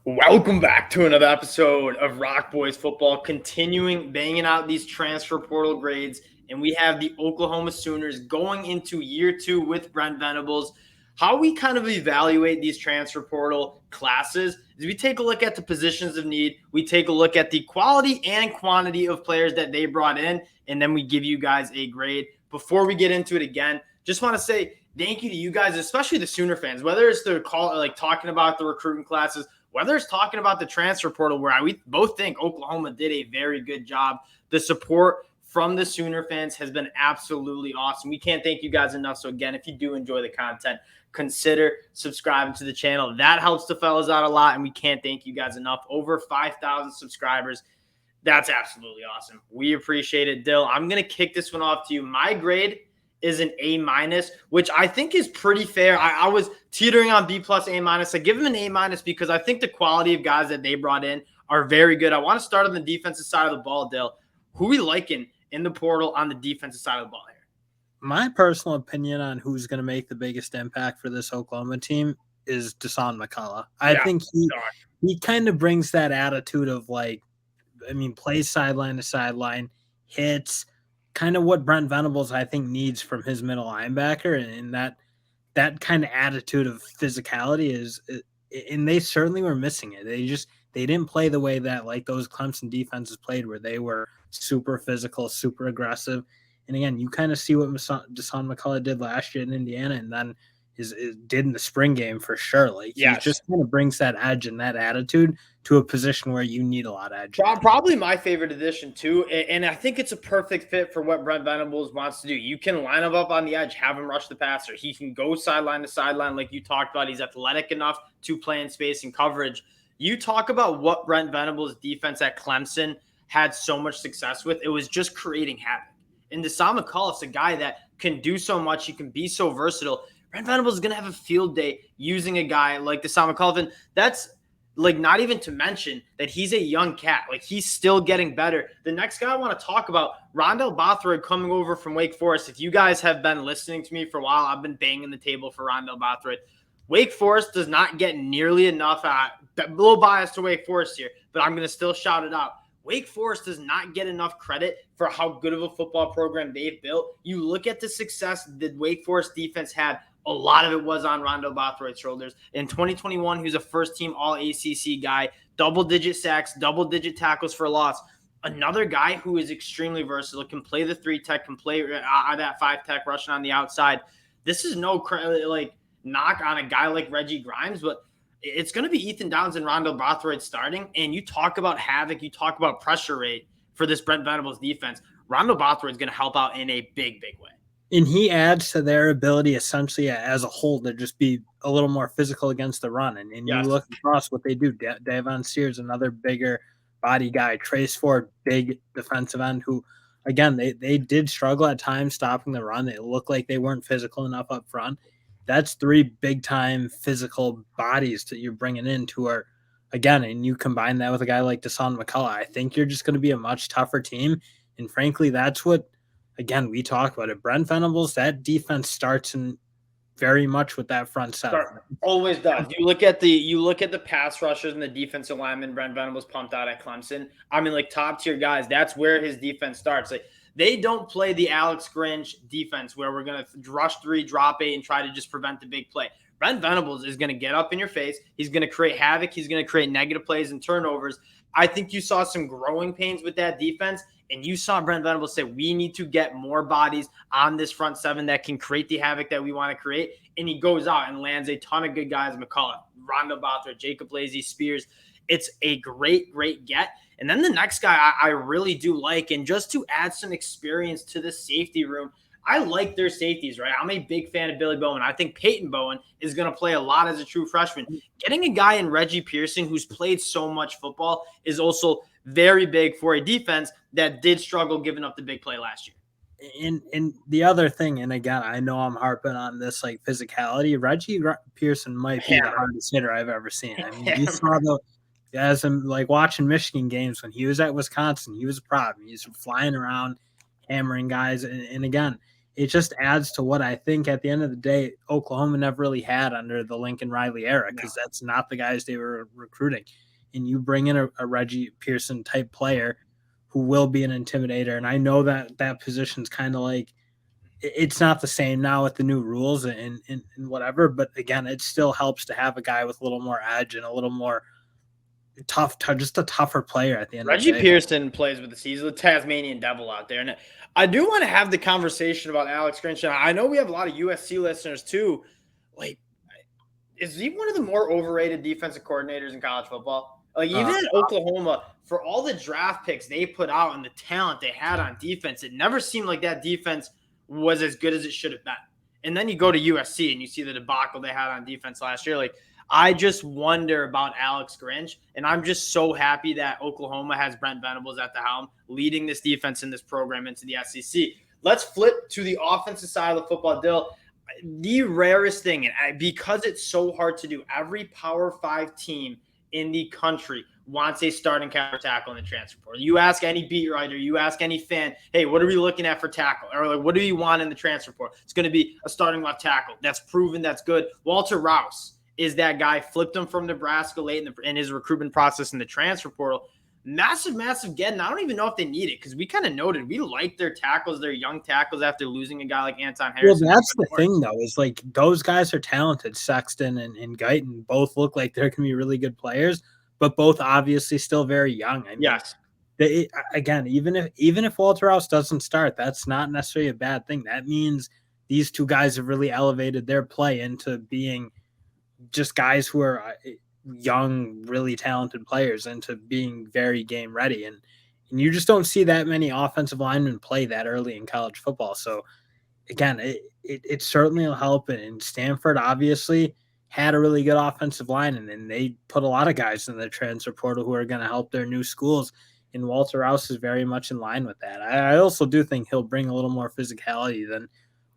Welcome back to another episode of Rock Boys Football, continuing banging out these transfer portal grades. And we have the Oklahoma Sooners going into year 2 with Brent Venables. How we kind of evaluate these transfer portal classes is we take a look at the positions of need, we take a look at the quality and quantity of players that they brought in, and then we give you guys a grade. Before we get into it again, just want to say thank you to you guys, especially the Sooner fans, whether it's the call, like talking about the recruiting classes, whether it's talking about the transfer portal, where we both think Oklahoma did a very good job. The support from the Sooner fans has been absolutely awesome. We can't thank you guys enough. So again, if you do enjoy the content, consider subscribing to the channel. That helps the fellas out a lot, and we can't thank you guys enough. Over 5,000 subscribers. That's absolutely awesome. We appreciate it, Dill. I'm going to kick this one off to you. My grade is an A-, which I think is pretty fair. I was teetering on B+, A-. I give them an A- because I think the quality of guys that they brought in are very good. I want to start on the defensive side of the ball, Dill. Who are we liking in the portal on the defensive side of the ball here? My personal opinion on who's going to make the biggest impact for this Oklahoma team is Deshaun McCullough. I think he kind of brings that attitude of plays sideline to sideline, hits, kind of what Brent Venables, I think, needs from his middle linebacker. And that kind of attitude of physicality is, and they certainly were missing it. They didn't play the way that like those Clemson defenses played, where they were super physical, super aggressive. And again, you kind of see what Deshaun McCullough did last year in Indiana, and then did in the spring game for sure. Like, he just kind of brings that edge and that attitude to a position where you need a lot of edge. Probably my favorite addition too, and I think it's a perfect fit for what Brent Venables wants to do. You can line him up on the edge, have him rush the passer. He can go sideline to sideline like you talked about. He's athletic enough to play in space and coverage. You talk about what Brent Venables' defense at Clemson had so much success with. It was just creating havoc. And Deshaun McCullough's a guy that can do so much. He can be so versatile. Brent Venables is going to have a field day using a guy like Deshaun McCullough. And that's like not even to mention that he's a young cat. Like, he's still getting better. The next guy I want to talk about, Rondell Bothroyd, coming over from Wake Forest. If you guys have been listening to me for a while, I've been banging the table for Rondell Bothroyd. Wake Forest does not get nearly enough. A little biased to Wake Forest here, but I'm going to still shout it out. Wake Forest does not get enough credit for how good of a football program they've built. You look at the success that Wake Forest defense had, a lot of it was on Rondell Bothroyd's shoulders. In 2021, he was a first-team All-ACC guy, double-digit sacks, double-digit tackles for loss. Another guy who is extremely versatile, can play the 3-tech, can play that 5-tech rushing on the outside. This is no knock on a guy like Reggie Grimes, but it's going to be Ethan Downs and Rondell Bothroyd starting. And you talk about havoc, you talk about pressure rate for this Brent Venables defense. Rondell Bothroyd is going to help out in a big, big way. And he adds to their ability essentially as a whole to just be a little more physical against the run. And you look across what they do. Davon Sears, another bigger body guy. Trace Ford, big defensive end who, again, they did struggle at times stopping the run. It looked like they weren't physical enough up front. That's 3 big-time physical bodies that you're bringing in to our, again, and you combine that with a guy like Deshaun McCullough, I think you're just going to be a much tougher team. And frankly, that's what, again, we talk about it. Brent Venables, that defense starts in very much with that front seven. Always does. You look at the pass rushers and the defensive linemen Brent Venables pumped out at Clemson. I mean, like, top-tier guys, that's where his defense starts. Like, they don't play the Alex Grinch defense where we're going to rush 3, drop 8, and try to just prevent the big play. Brent Venables is going to get up in your face. He's going to create havoc. He's going to create negative plays and turnovers. I think you saw some growing pains with that defense, and you saw Brent Venables say, we need to get more bodies on this front seven that can create the havoc that we want to create. And he goes out and lands a ton of good guys, McCullough, Rondell Bothroyd, Jacob Lazy, Spears. It's a great, great get. And then the next guy I really do like, and just to add some experience to the safety room, I like their safeties, right? I'm a big fan of Billy Bowen. I think Peyton Bowen is going to play a lot as a true freshman. Getting a guy in Reggie Pearson who's played so much football is also very big for a defense that did struggle giving up the big play last year. And the other thing, and again, I know I'm harping on this like physicality. Reggie Pearson might be the hardest hitter I've ever seen. I mean, you saw as I'm like watching Michigan games when he was at Wisconsin, he was a problem. He's flying around, hammering guys. And again, it just adds to what I think at the end of the day, Oklahoma never really had under the Lincoln Riley era, because that's not the guys they were recruiting. And you bring in a Reggie Pearson type player who will be an intimidator. And I know that position's kind of like, it's not the same now with the new rules and whatever, but again, it still helps to have a guy with a little more edge and a little more just a tougher player at the end Reggie of the day. Pearson plays with us. He's the Tasmanian devil out there. And I do want to have the conversation about Alex Grinch. And I know we have a lot of USC listeners too. Like, is he one of the more overrated defensive coordinators in college football? Like, even in Oklahoma, for all the draft picks they put out and the talent they had on defense, it never seemed like that defense was as good as it should have been. And then you go to USC and you see the debacle they had on defense last year. Like, I just wonder about Alex Grinch, and I'm just so happy that Oklahoma has Brent Venables at the helm, leading this defense in this program into the SEC. Let's flip to the offensive side of the football, Dill. The rarest thing, and because it's so hard to do, every Power 5 team in the country wants a starting counter tackle in the transfer portal. You ask any beat writer, you ask any fan, hey, what are we looking at for tackle? Or like, what do you want in the transfer portal? It's going to be a starting left tackle. That's proven, that's good. Walter Rouse is that guy, flipped him from Nebraska late in his recruitment process in the transfer portal. Massive get. And I don't even know if they need it, because we kind of noted we like their tackles, their young tackles, after losing a guy like Anton Harrison. Well, that's the thing, though, is like those guys are talented. Sexton and Guyton both look like they're going to be really good players, but both obviously still very young. I mean, yes. Again, even if Walter Rouse doesn't start, that's not necessarily a bad thing. That means these two guys have really elevated their play into being just guys who are young, really talented players, into being very game ready. And you just don't see that many offensive linemen play that early in college football. So again, it certainly will help. And Stanford obviously had a really good offensive line, and they put a lot of guys in the transfer portal who are going to help their new schools. And Walter Rouse is very much in line with that. I also do think he'll bring a little more physicality than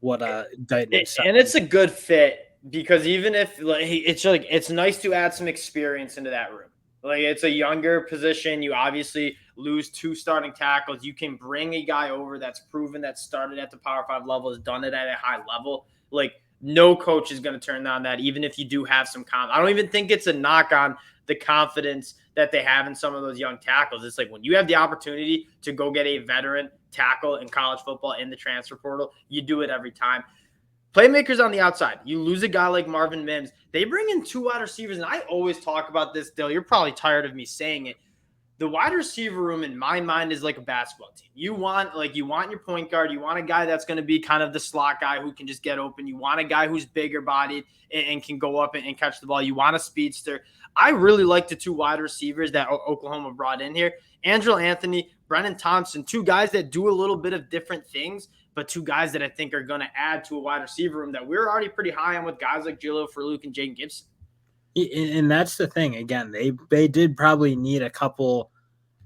what Guyton. And it's a good fit, because even if it's nice to add some experience into that room. Like, it's a younger position. You obviously lose 2 starting tackles. You can bring a guy over that's proven, that started at the Power 5 level, has done it at a high level. Like, no coach is going to turn down that, even if you do have some confidence. I don't even think it's a knock on the confidence that they have in some of those young tackles. It's like, when you have the opportunity to go get a veteran tackle in college football in the transfer portal, you do it every time. Playmakers on the outside. You lose a guy like Marvin Mims. They bring in 2 wide receivers, and I always talk about this, Dill. You're probably tired of me saying it. The wide receiver room, in my mind, is like a basketball team. You want your point guard. You want a guy that's going to be kind of the slot guy who can just get open. You want a guy who's bigger bodied and can go up and catch the ball. You want a speedster. I really like the 2 wide receivers that Oklahoma brought in here. Andrel Anthony, Brennan Thompson, 2 guys that do a little bit of different things, but 2 guys that I think are going to add to a wide receiver room that we're already pretty high on, with guys like Jaleel Farouk and Jaden Gibson. And that's the thing. Again, they did probably need a couple.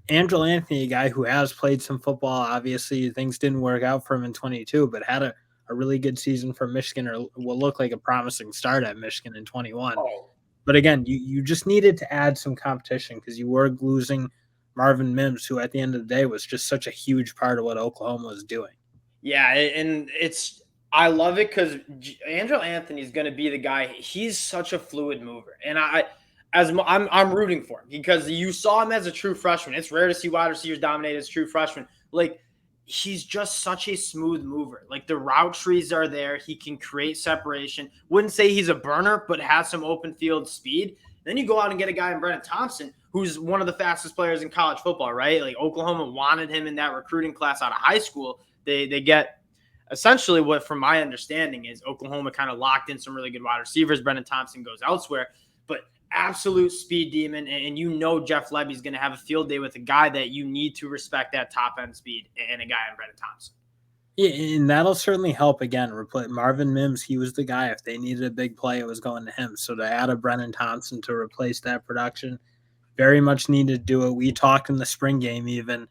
Andrel Anthony, a guy who has played some football, obviously things didn't work out for him in 22, but had a really good season for Michigan, or will look like a promising start at Michigan in 21. Oh. But again, you just needed to add some competition, because you were losing Marvin Mims, who at the end of the day was just such a huge part of what Oklahoma was doing. Yeah, and I love it, because Andrel Anthony is going to be the guy. He's such a fluid mover, and I'm rooting for him, because you saw him as a true freshman. It's rare to see wide receivers dominate as true freshmen. Like, he's just such a smooth mover. Like, the route trees are there. He can create separation. Wouldn't say he's a burner, but has some open field speed. Then you go out and get a guy in Brennan Thompson, who's one of the fastest players in college football, right? Like, Oklahoma wanted him in that recruiting class out of high school. They get essentially what, from my understanding, is Oklahoma kind of locked in some really good wide receivers. Brennan Thompson goes elsewhere, but absolute speed demon. And Jeff Lebby's going to have a field day with a guy that you need to respect that top end speed, and a guy in Brennan Thompson. Yeah, and that'll certainly help. Again, replace Marvin Mims. He was the guy. If they needed a big play, it was going to him. So to add a Brennan Thompson to replace that production, very much needed to do it. We talked in the spring game even.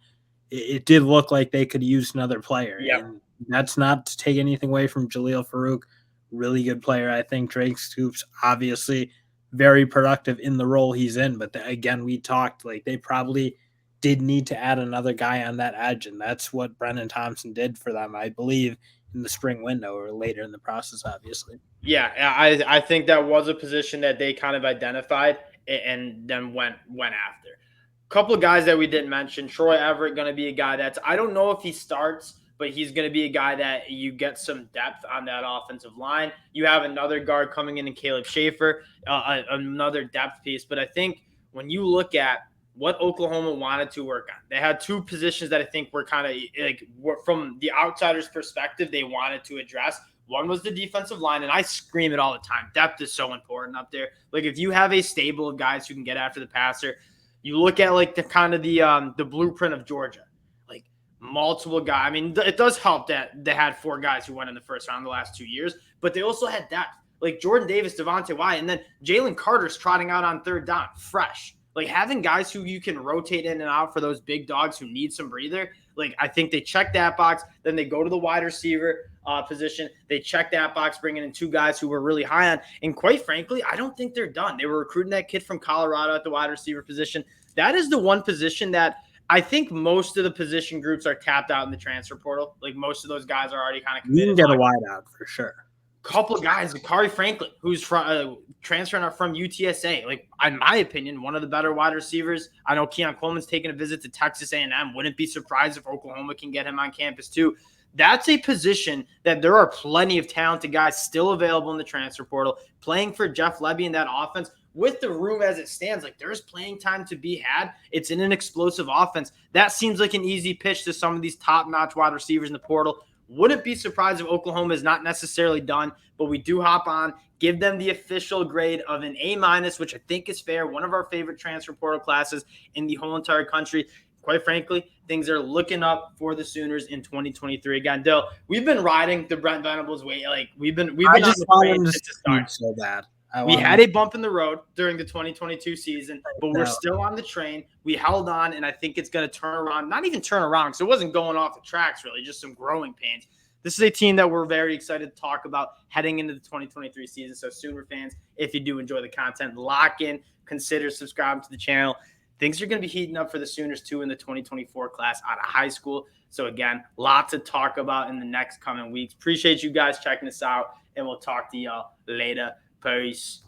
It did look like they could use another player. Yep. And that's not to take anything away from Jaleel Farouk. Really good player. I think Drake Stoops, obviously very productive in the role he's in. But again, we talked, like, they probably did need to add another guy on that edge. And that's what Brennan Thompson did for them, I believe. in the spring window or later in the process, obviously. Yeah, I think that was a position that they kind of identified and then went after. A couple of guys that we didn't mention. Troy Everett going to be a guy that's, I don't know if he starts, but he's going to be a guy that you get some depth on that offensive line. You have another guard coming in Caleb Schaefer, another depth piece. But I think when you look at what Oklahoma wanted to work on, they had two positions that I think were kind of like, from the outsider's perspective, they wanted to address. One was the defensive line, and I scream it all the time. Depth is so important up there. Like, if you have a stable of guys who can get after the passer, you look at like the kind of the blueprint of Georgia, like multiple guys. I mean, it does help that they had 4 guys who went in the first round the last 2 years, but they also had depth, like Jordan Davis, Devontae Wyatt, and then Jalen Carter's trotting out on third down, fresh. Like, having guys who you can rotate in and out for those big dogs who need some breather. Like, I think they check that box. Then they go to the wide receiver position. They check that box, bringing in 2 guys who were really high on. And quite frankly, I don't think they're done. They were recruiting that kid from Colorado at the wide receiver position. That is the one position that I think most of the position groups are tapped out in the transfer portal. Like, most of those guys are already kind of committed. You can get a wide out for sure. Couple of guys, Akari Franklin, who's from transferring up from UTSA. Like, in my opinion, one of the better wide receivers. I know Keon Coleman's taking a visit to Texas A&M. Wouldn't be surprised if Oklahoma can get him on campus too. That's a position that there are plenty of talented guys still available in the transfer portal, playing for Jeff Lebby in that offense. With the room as it stands, like, there's playing time to be had. It's in an explosive offense. That seems like an easy pitch to some of these top-notch wide receivers in the portal. Wouldn't be surprised if Oklahoma is not necessarily done, but we do hop on, give them the official grade of an A-, which I think is fair. One of our favorite transfer portal classes in the whole entire country. Quite frankly, things are looking up for the Sooners in 2023. Again, Dill, we've been riding the Brent Venables way. Like, we've been on the train since the start. So bad. We had a bump in the road during the 2022 season, but we're still on the train. We held on, and I think it's going to turn around. Not even turn around, because it wasn't going off the tracks, really, just some growing pains. This is a team that we're very excited to talk about heading into the 2023 season. So, Sooner fans, if you do enjoy the content, lock in, consider subscribing to the channel. Things are going to be heating up for the Sooners, too, in the 2024 class out of high school. So, again, lots to talk about in the next coming weeks. Appreciate you guys checking us out, and we'll talk to y'all later. Peace.